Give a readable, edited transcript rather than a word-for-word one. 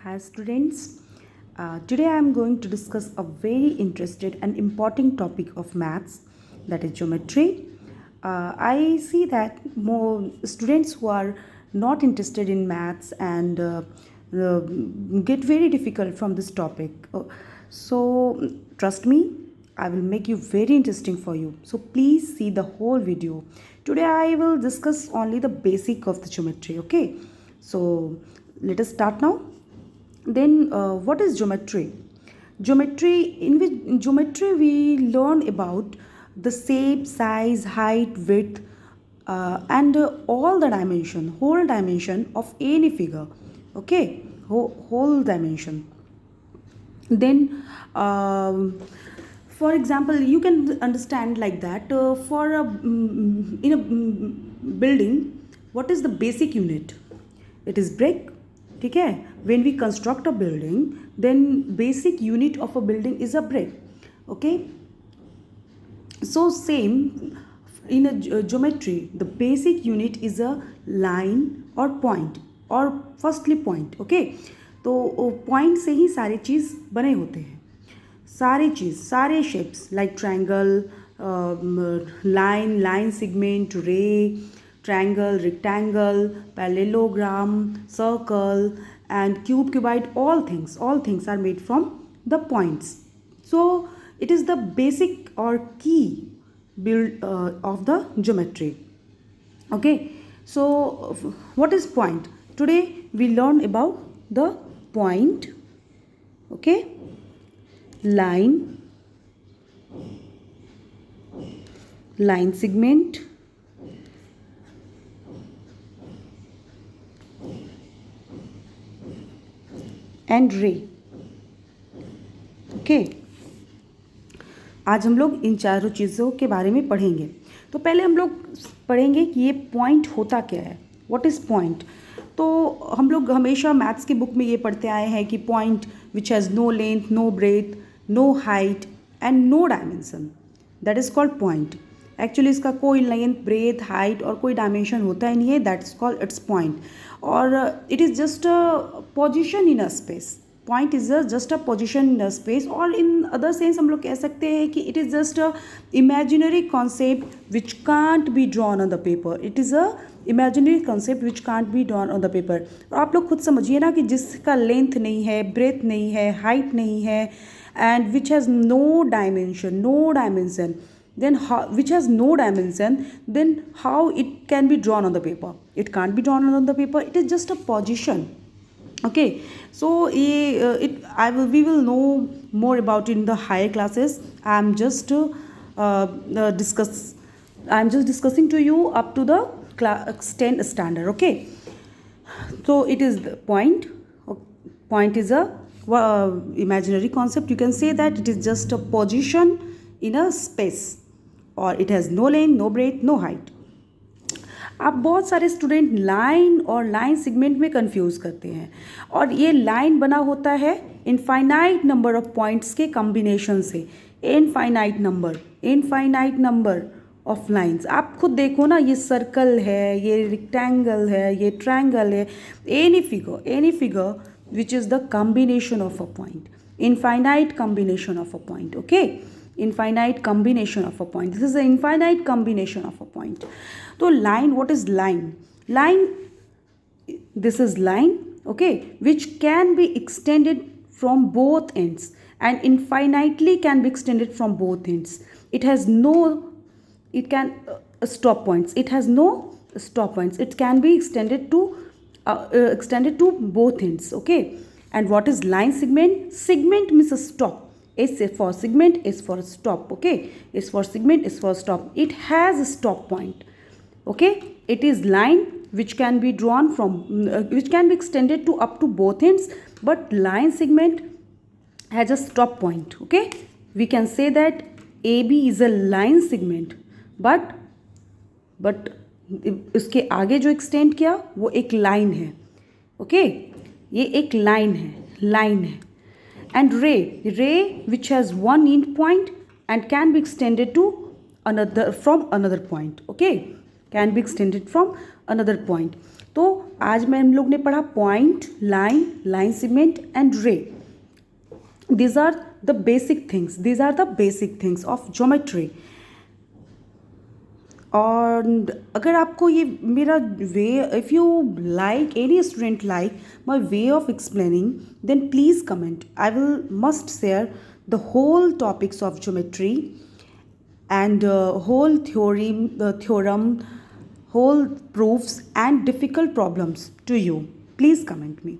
Hi students. Today I am going to discuss a very interested and important topic of maths, that is geometry. I see that more students who are not interested in maths and uh, get very difficult from this topic. So trust me, I will make you very interesting for you. So please see the whole video. Today I will discuss only the basic of the geometry. Okay. So let us start now. Then what is geometry? Geometry we learn about the shape, size, height, width, and all the whole dimension of any figure. Okay, whole dimension. Then for example, you can understand like that, for a in a building, what is the basic unit? It is brick. ठीक है, when we construct a building, then basic unit of a building is a brick. Okay, so same in a geometry, the basic unit is a line or point, or firstly point. Okay, तो point से ही सारी चीज़ बने होते हैं, सारी चीज़, सारे shapes like triangle, line segment, ray, triangle, rectangle, parallelogram, circle, and cuboid. All things are made from the points. So it is the basic or key build of the geometry. Okay, so what is point? Today we learn about the point. Okay, line segment, and रे. Okay, आज हम लोग इन चारों चीज़ों के बारे में पढ़ेंगे. तो पहले हम लोग पढ़ेंगे कि ये पॉइंट होता क्या है. What is point? तो हम लोग हमेशा मैथ्स की बुक में ये पढ़ते आए हैं कि point which has no length, no breadth, no height and no dimension, that is called point. Actually इसका कोई लेंथ, ब्रेथ, हाइट और कोई डायमेंशन होता ही नहीं है. That's called it's point. और it is just a position in a space. Point is just a position in a space, और इन अदर सेंस हम लोग कह सकते हैं कि it is just a imaginary concept which can't be drawn on the paper. It is a imaginary concept which can't be drawn on the paper. और आप लोग खुद समझिए ना कि जिसका लेंथ नहीं है, ब्रेथ नहीं है, हाइट नहीं है, and which has no dimension, then which has no dimension, then how it can be drawn on the paper? It can't be drawn on the paper. It is just a position. Okay, so we will know more about it in the higher classes. I'm just discussing to you up to the class 10 standard. Okay, so it is the point. Point is a imaginary concept. You can say that it is just a position in a space, और it has no length, no breadth, no height. आप बहुत सारे student line और line segment में confuse करते हैं. और ये लाइन बना होता है इनफाइनाइट नंबर ऑफ पॉइंट्स के कॉम्बिनेशन से. Infinite number of lines. आप खुद देखो ना, ये सर्कल है, ये रेक्टेंगल है, ये ट्रायंगल है. Any figure which is the combination of a point. Infinite combination of a point. Okay, infinite combination of a point. This is the infinite combination of a point. So line, what is line? This is line, okay, which can be extended from both ends, and infinitely can be extended from both ends. It has no, it can stop points. It has no stop points. It can be extended to both ends. Okay, and what is line segment? Segment means a stop. S for segment, S for stop. Okay, S for segment, S for stop. It has a stop point. Okay, it is line which can be drawn from which can be extended to up to both ends, but line segment has a stop point. Okay, we can say that AB is a line segment, but इसके आगे जो extend किया वो एक line है. Okay, ये एक line है. And ray which has one end point and can be extended to from another point. Okay, can be extended from another point. तो आज मैं हम लोग ने पढ़ा point, line, line cement and रे. These are the basic things. These are the basic things of geometry. और अगर आपको ये मेरा way, if you like, any student like my way of explaining, then please comment. I will must share the whole topics of geometry and whole theorem, whole proofs and difficult problems to you. Please comment me.